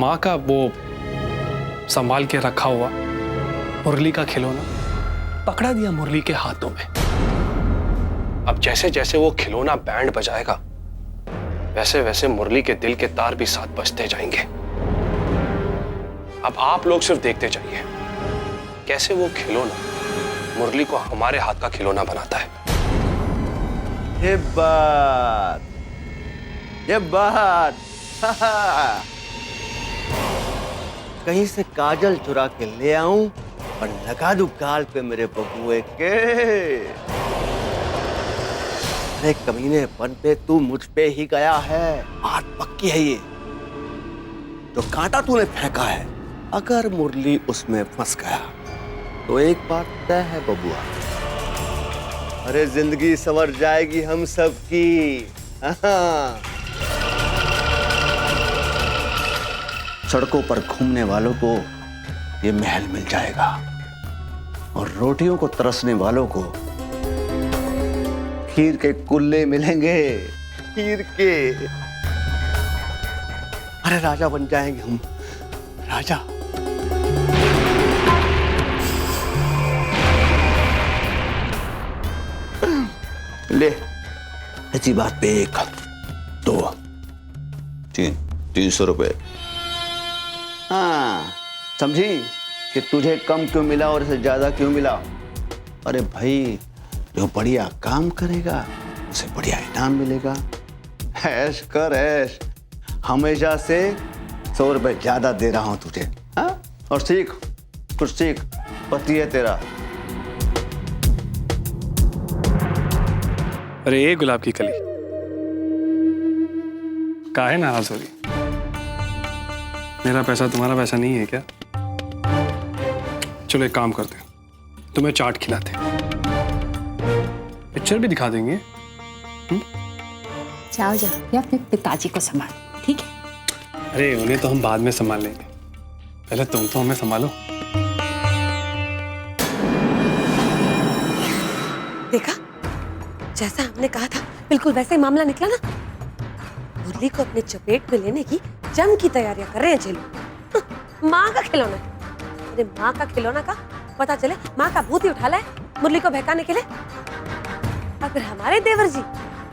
माँ का वो संभाल के रखा हुआ मुरली का खिलौना पकड़ा दिया मुरली के हाथों में। अब जैसे जैसे वो खिलौना बैंड बजाएगा वैसे वैसे मुरली के दिल के तार भी साथ बजते जाएंगे। अब आप लोग सिर्फ देखते जाइए कैसे वो खिलौना मुरली को हमारे हाथ का खिलौना बनाता है। ये बात कहीं से काजल चुरा के ले आऊं और लगा दूं गाल पे मेरे बबुए के। अरे कमीनेपन पे तू मुझ पे ही गया है, बात पक्की है ये। जो कांटा तूने फेंका है अगर मुरली उसमें फंस गया तो एक बात तय है बबुआ, अरे जिंदगी संवर जाएगी हम सबकी। सड़कों पर घूमने वालों को ये महल मिल जाएगा और रोटियों को तरसने वालों को खीर के कुल्ले मिलेंगे, खीर के। अरे राजा बन जाएंगे हम, राजा। ले ऐसी बात पे 1 2 3 300 रुपए। हाँ समझी कि तुझे कम क्यों मिला और इसे ज्यादा क्यों मिला। अरे भाई जो बढ़िया काम करेगा उसे बढ़िया इनाम मिलेगा। ऐश कर ऐश, हमेशा से 100 रुपए ज्यादा दे रहा हूं तुझे। हाँ और सीख, कुछ सीख, पति है तेरा। अरे ये गुलाब की कली काहे नाराज हो रही? मेरा पैसा तुम्हारा पैसा नहीं है क्या? चलो एक काम करते हैं, तुम्हें चाट खिलाते हैं, पिक्चर भी दिखा देंगे। जाओ जाओ, ये अपने पिताजी को संभाल, ठीक है? अरे उन्हें तो हम बाद में संभाल लेंगे, पहले तुम तो हमें संभालो। देखा, जैसा हमने कहा था बिल्कुल वैसे ही मामला निकला ना। मुरली को अपने चपेट में लेने की जंग की तैयारियां कर रहे हैं जेलू। माँ का खिलौना, अरे माँ का खिलौना का पता चले माँ का भूत ही उठा लाए मुरली को बहकाने के लिए। और फिर हमारे देवर जी,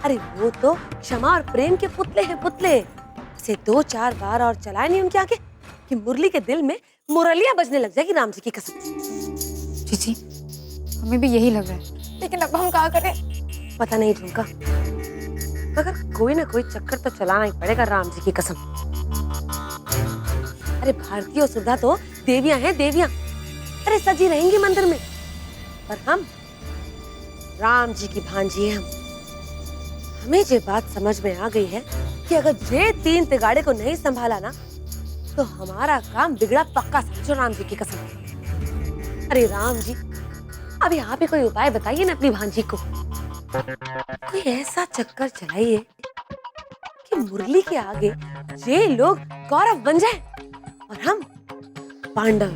अरे वो तो क्षमा और प्रेम के पुतले हैं, पुतले। इसे 2-4 बार और चलाए नहीं उनके आगे कि मुरली के दिल में मुरलियां बजने लग जाएगी, राम जी की कसम। जी हमें भी यही लग रहा है, लेकिन अब हम क्या करें? पता नहीं झुमका, मगर कोई ना कोई चक्कर तो चलाना ही पड़ेगा, राम जी की कसम। अरे भारतीय सुधा तो देवियां हैं, देवियां। अरे सजी रहेंगी मंदिर में, पर हम राम जी की भांजी हैं। हमें ये बात समझ में आ गई है कि अगर ये 3 तिगाड़े को नहीं संभाला ना तो हमारा काम बिगड़ा पक्का, समझो राम जी की कसम। अरे राम जी, अभी आप ही कोई उपाय बताइए ना अपनी भांजी को। कोई ऐसा चक्कर चलाइए कि मुरली के आगे ये लोग कौरव बन जाए और हम पांडव।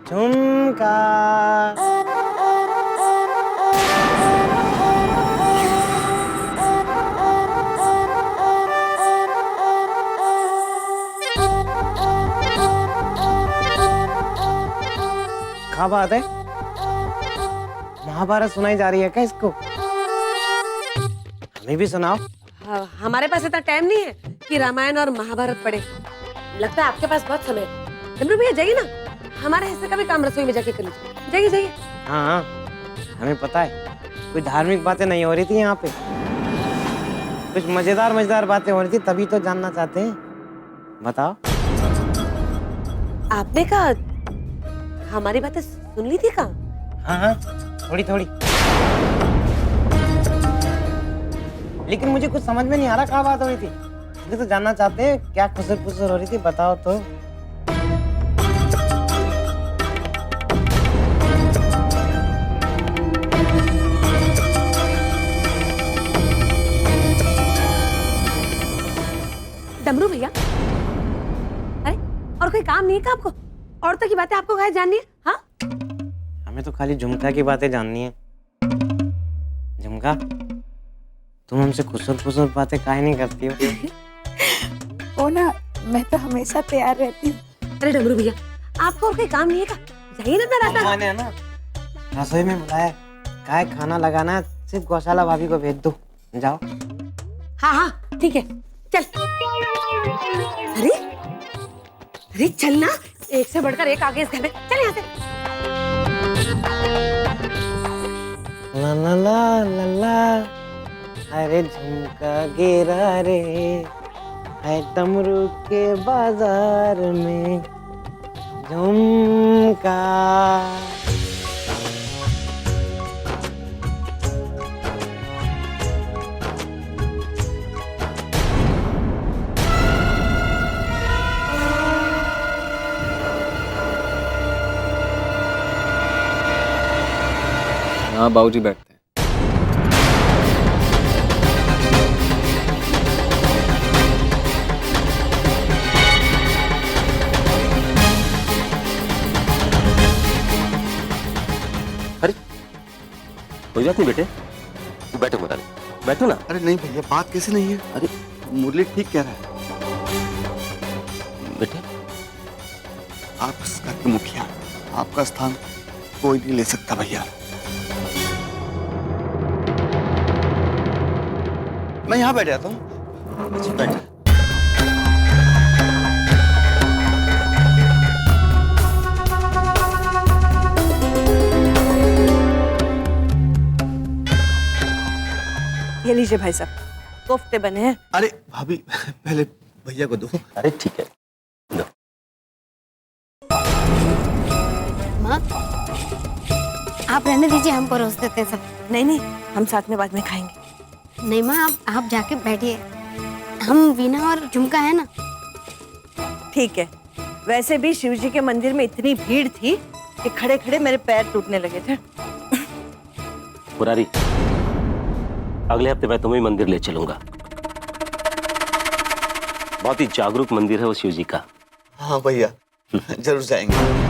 झुमका क्या बात है, महाभारत सुनाई जा रही है क्या इसको? हमें भी सुनाओ। हमारे पास इतना टाइम नहीं है कि रामायण और महाभारत पढ़े। लगता है आपके पास बहुत समय है। डमरू भैया जाइए ना, हमारे हिस्से का भी काम रसोई में जाके कर लीजिए। जाइए जाइए। हाँ हमें पता है, कोई धार्मिक बातें नहीं हो रही थी यहाँ पे, कुछ मजेदार बातें हो रही थी, तभी तो जानना चाहते हैं। बताओ। आपने कहा हमारी बातें सुन ली थी कहाँ? हाँ थोड़ी थोड़ी, लेकिन मुझे कुछ समझ में नहीं आ रहा क्या बात हो रही थी। मुझे तो जानना चाहते हैं क्या खुसर फुसर हो रही थी, बताओ तो। डमरू भैया, अरे और कोई काम नहीं है क्या आपको? औरतों की बातें आपको काहे जाननी है? हाँ, हमें तो खाली झुमका की बातें जाननी है। झुमका, तुम हमसे खुसर फुसर बातें काहे नहीं करती हो? वो ना, मैं तो हमेशा तैयार रहती हूँ। अरे डमरू भैया, आपको और कोई काम नहीं है क्या? जाइए ना मेरा अम्मा ने ना रसोई में बुलाया, कहा है खाना लगाना है, सिर्फ गौशाला भाभी को भेज दो, जाओ। हाँ हाँ ठीक है, चल। अरे अरे चल ना, एक से बढ़कर एक आगे इस घर में, चल यहाँ से। ला ला ला ला ला, अरे झुमका गिरा रे, है डमरू के बाजार में झुमका। हाँ बाबूजी बैठते हैं। अरे कोई बात नहीं बेटे, बैठो मुरारी, बैठो ना। अरे नहीं भैया, बात कैसे नहीं है? अरे मुरली ठीक कह रहा है। बेटे आप इस घर के मुखिया हैं, आपका स्थान कोई नहीं ले सकता भैया। मैं यहाँ बैठ जाता हूँ। अच्छा बैठ। ये लीजिए भाई साहब, कोफ्ते बने हैं। अरे भाभी, पहले भैया को दो। अरे ठीक है, लो। माँ, आप रहने दीजिए, हम परोस देते हैं सब। नहीं नहीं, हम साथ में बाद में खाएंगे। नहीं माँ, आप जाके बैठिए, हम वीणा और झुमका है ना। ठीक है, वैसे भी शिव जी के मंदिर में इतनी भीड़ थी कि खड़े खड़े मेरे पैर टूटने लगे थे। मुरारी, अगले हफ्ते मैं तुम्हें मंदिर ले चलूंगा। बहुत ही जागरूक मंदिर है वो शिव जी का। हाँ भैया, जरूर जाएंगे।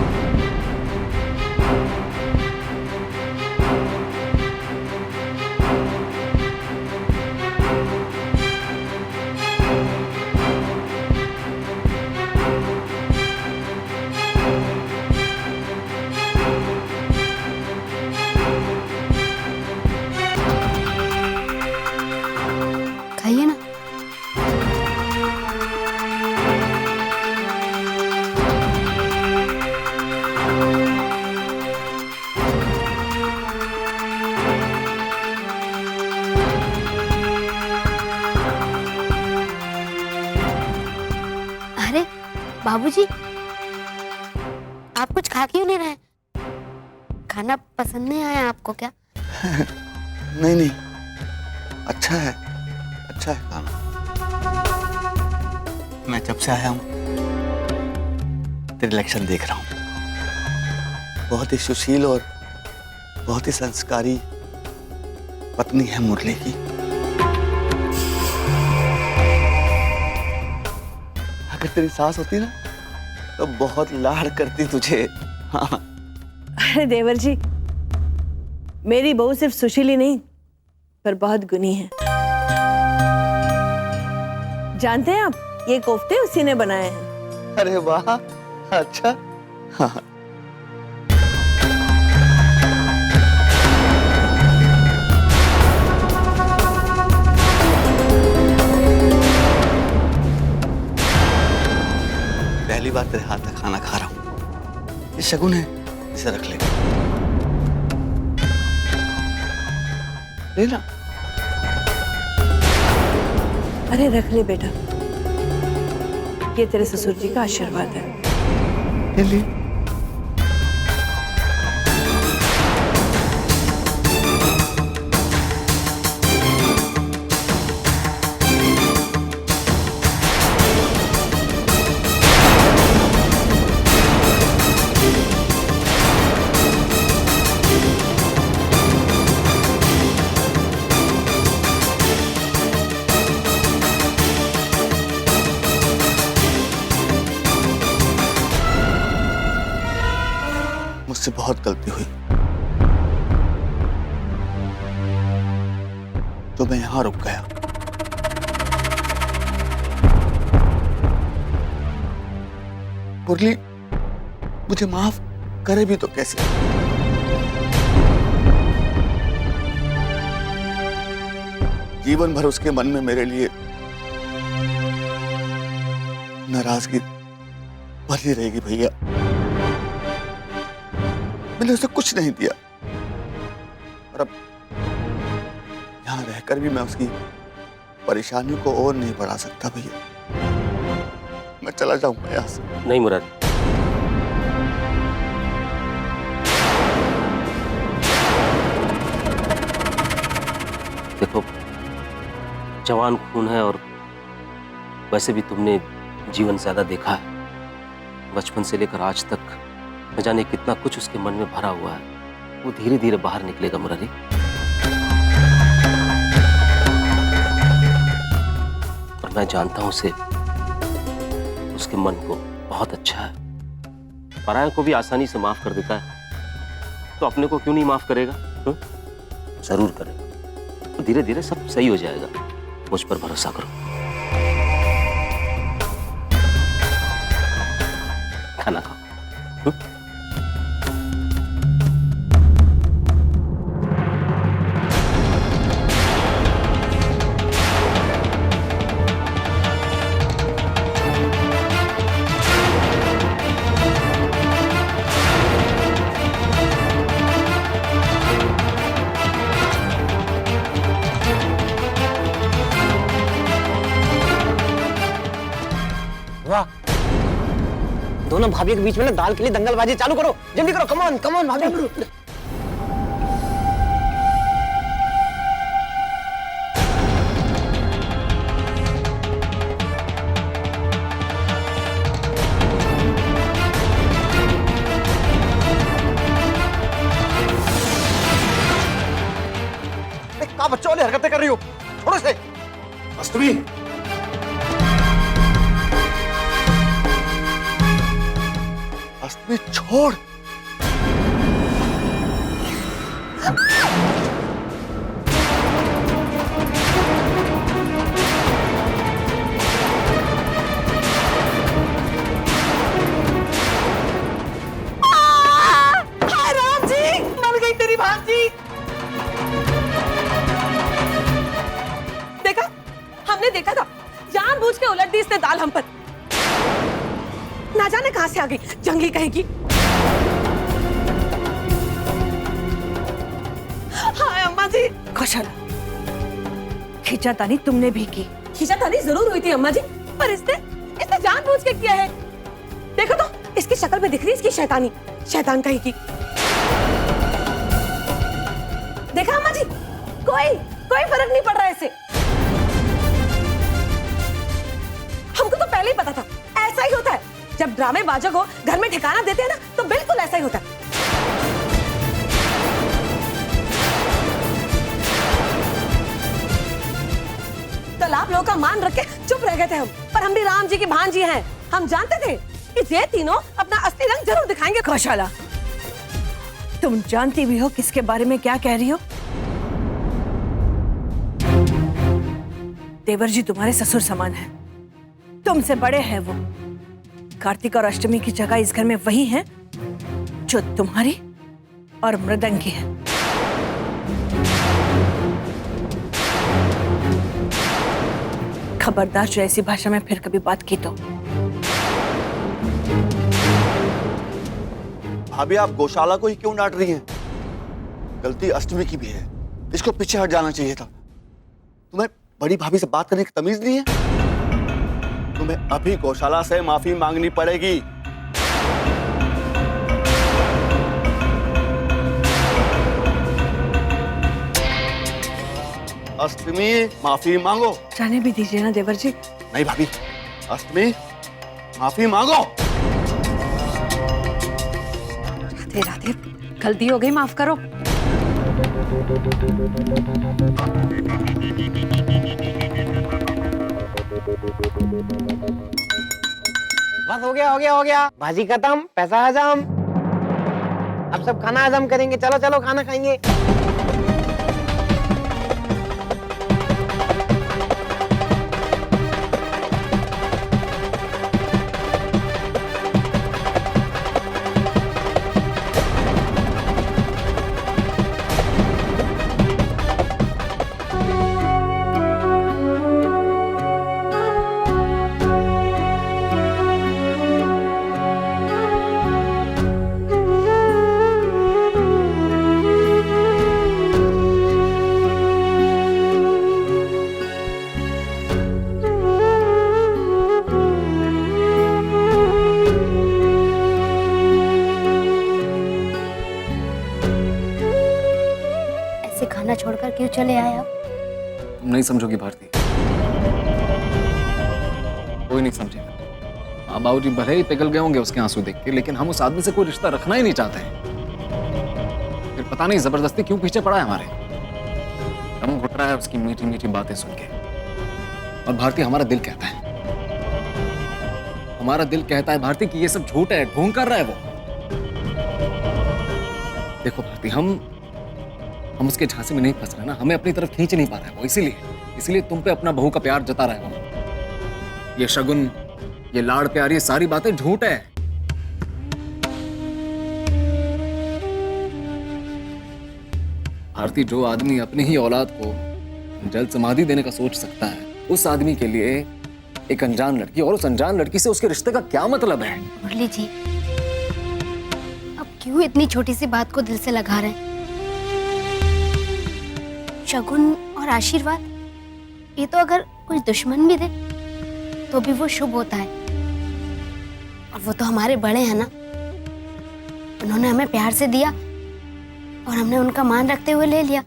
खाइए ना। अरे बाबूजी, आप कुछ खा क्यों नहीं रहे? खाना पसंद नहीं आया आपको क्या? नहीं नहीं, अच्छा है, अच्छा है खाना। मैं जब से आया हूँ तेरे लक्षण देख रहा हूँ। बहुत ही सुशील और बहुत ही संस्कारी पत्नी है मुरली की। अगर तेरी सास होती ना तो बहुत लाड़ करती तुझे। हाँ। अरे देवर जी, मेरी बहू सिर्फ सुशीली नहीं पर बहुत गुनी है। जानते हैं आप, ये कोफ्ते उसी ने बनाए हैं। अरे वाह, अच्छा। हाँ। पहली बार तेरे हाथ का खाना खा रहा हूँ। ये शगुन है, इसे रख ले। लेना। अरे रख ले बेटा, ये तेरे ससुर जी का आशीर्वाद है। ले ले। मुझसे बहुत गलती हुई, तो मैं यहां रुक गया। मुरली मुझे माफ करे भी तो कैसे? जीवन भर उसके मन में मेरे लिए नाराजगी भरी रहेगी भैया। मैंने उसे कुछ नहीं दिया और अब यहां रहकर भी मैं उसकी परेशानियों को और नहीं बढ़ा सकता भैया। मैं चला जाऊंगा यहाँ से। नहीं मुरारी, देखो जवान खून है और वैसे भी तुमने जीवन ज्यादा देखा है। बचपन से लेकर आज तक न जाने कितना कुछ उसके मन में भरा हुआ है। वो धीरे धीरे बाहर निकलेगा मुरारी। और मैं जानता हूं उसे, उसके मन को बहुत अच्छा है। पराया को भी आसानी से माफ कर देता है, तो अपने को क्यों नहीं माफ करेगा? जरूर करेगा। तो धीरे धीरे सब सही हो जाएगा, मुझ पर भरोसा करो। खाना खाओ। वाह, दोनों भाभी के बीच में ना दाल के लिए दंगलबाजी चालू करो। जल्दी करो, कम ऑन भाभी। क्या बच्चों वाली हरकतें कर रही हो? छोड़ो इसे। अष्टमी, अष्टमी छोड़। राम जी, मर गई तेरी भांजी। देखा, हमने देखा था, जानबूझ के उलट दी इसने दाल हम पर। ना जाने कहां से आ गई, जंगली कहेगी। हाय अम्मा जी। कौशला, खींचातानी तुमने भी की। खींचातानी जरूर हुई थी अम्मा जी, पर इसने जानबूझ के किया है। देखो तो, इसकी शक्ल पे दिख रही है इसकी शैतानी, शैतान कहेगी। देखा अम्मा जी, कोई फर्क नहीं पड़ रहा है इसे। हमको तो पहले ही पता था, ऐसा ही होता है। जब ड्रामे बाजों को घर में ठिकाना देते हैं ना, तो बिल्कुल ऐसा ही होता है। कल आप लोगों का मान रख के चुप रह गए थे हम, पर हम भी राम जी की भांजी हैं। हम जानते थे कि ये तीनों अपना असली रंग जरूर दिखाएंगे। कौशला, तुम जानती भी हो किसके बारे में क्या कह रही हो? देवर जी तुम्हारे ससुर समान है, तुमसे बड़े हैं वो। कार्तिक और अष्टमी की जगह इस घर में वही है जो तुम्हारी और मृदंग की है। खबरदार जो ऐसी भाषा में फिर कभी बात की तो। भाभी, आप गौशाला को ही क्यों डांट रही हैं? गलती अष्टमी की भी है, इसको पीछे हट जाना चाहिए था। तुम्हें बड़ी भाभी से बात करने की तमीज नहीं है? तुम्हें अभी गौशाला से माफी मांगनी पड़ेगी। अष्टमी, माफी मांगो। जाने भी दीजिए ना देवर जी। नहीं भाभी, अष्टमी माफी मांगो। राधे राधे, गलती हो गई, माफ करो। बस हो गया। भाजी खत्म, पैसा हजम। अब सब खाना हजम करेंगे। चलो चलो खाना खाएंगे। क्यों चले आए आप? तुम नहीं समझोगी भारती, कोई नहीं समझेगा। माँ बाबूजी भले ही पिघल गए होंगे उसके आंसू देख के, लेकिन हम उस आदमी से कोई रिश्ता रखना ही नहीं चाहते हैं। फिर पता नहीं जबरदस्ती क्यों पीछे पड़ा है हमारे। दम घुट रहा है उसकी मीठी मीठी बातें सुन के। और भारती, हमारा दिल कहता है, हमारा दिल कहता है भारती कि ये सब झूठ है, ढोंग कर रहा है वो। देखो भारती, हम उसके झांसे में नहीं फंस रहे ना, हमें अपनी तरफ खींच नहीं पा रहा है वो, इसीलिए तुम पे अपना बहू का प्यार जता रहा है वो। ये शगुन, ये लाड़ प्यार, ये सारी बातें झूठ है। भारती, जो आदमी अपनी ही औलाद को जल समाधि देने का सोच सकता है, उस आदमी के लिए एक अनजान लड़की, और उस अनजान लड़की से उसके रिश्ते का क्या मतलब है? मुरली जी, अब क्यों इतनी छोटी सी बात को दिल से लगा रहे हैं? शगुन और आशीर्वाद, ये तो अगर कोई दुश्मन भी दे तो भी वो शुभ होता है। और वो तो हमारे बड़े हैं ना, उन्होंने हमें प्यार से दिया और हमने उनका मान रखते हुए ले लिया।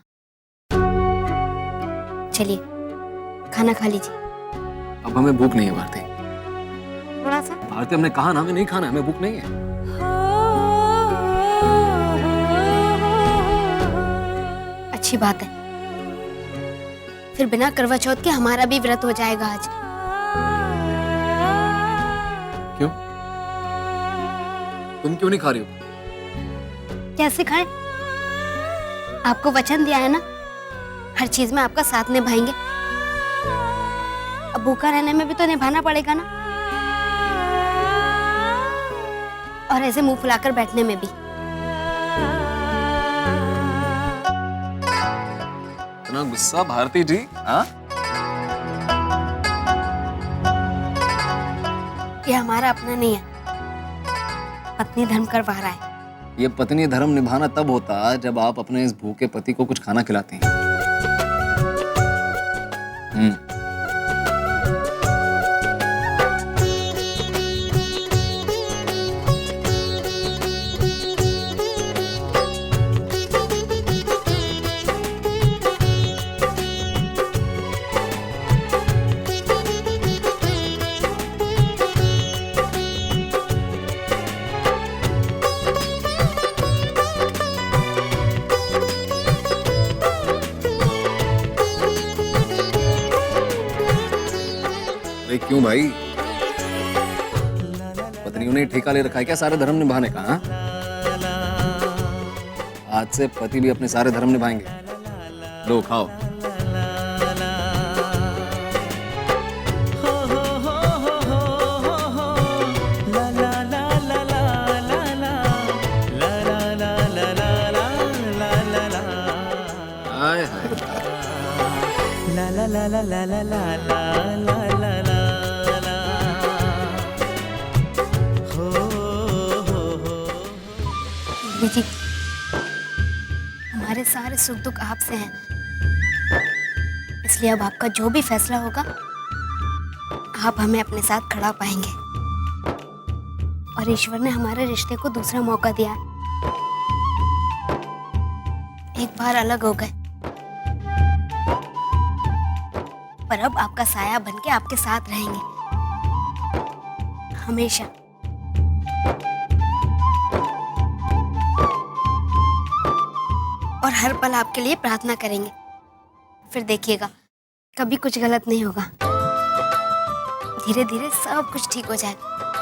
चलिए खाना खा लीजिए। अब हमें भूख नहीं है भारती। थोड़ा सा। भारती, हमने कहा ना हमें नहीं खाना, हमें भूख नहीं है। अच्छी बात है, फिर बिना करवा चौथ के हमारा भी व्रत हो जाएगा आज। क्यों? तुम क्यों नहीं खा रही हो? कैसे खाएं? आपको वचन दिया है ना, हर चीज में आपका साथ निभाएंगे। अब भूखा रहने में भी तो निभाना पड़ेगा ना, और ऐसे मुंह फुलाकर बैठने में भी। इतना गुस्सा भारती जी? हाँ, ये हमारा अपना नहीं है, पत्नी धर्म करवा रहा है। ये पत्नी धर्म निभाना तब होता जब आप अपने इस भूखे पति को कुछ खाना खिलाते हैं। अरे क्यों भाई, पत्नियों ने ठेका ले रखा है क्या सारे धर्म निभाने का? हाँ? आज से पति भी अपने सारे धर्म निभाएंगे। लो खाओ। हाय हाय। जी, हमारे सारे सुख दुख आपसे हैं, इसलिए अब आपका जो भी फैसला होगा आप हमें अपने साथ खड़ा पाएंगे। और ईश्वर ने हमारे रिश्ते को दूसरा मौका दिया है। एक बार अलग हो गए, पर अब आपका साया बनके आपके साथ रहेंगे हमेशा। और हर पल आपके लिए प्रार्थना करेंगे। फिर देखिएगा, कभी कुछ गलत नहीं होगा। धीरे धीरे सब कुछ ठीक हो जाएगा।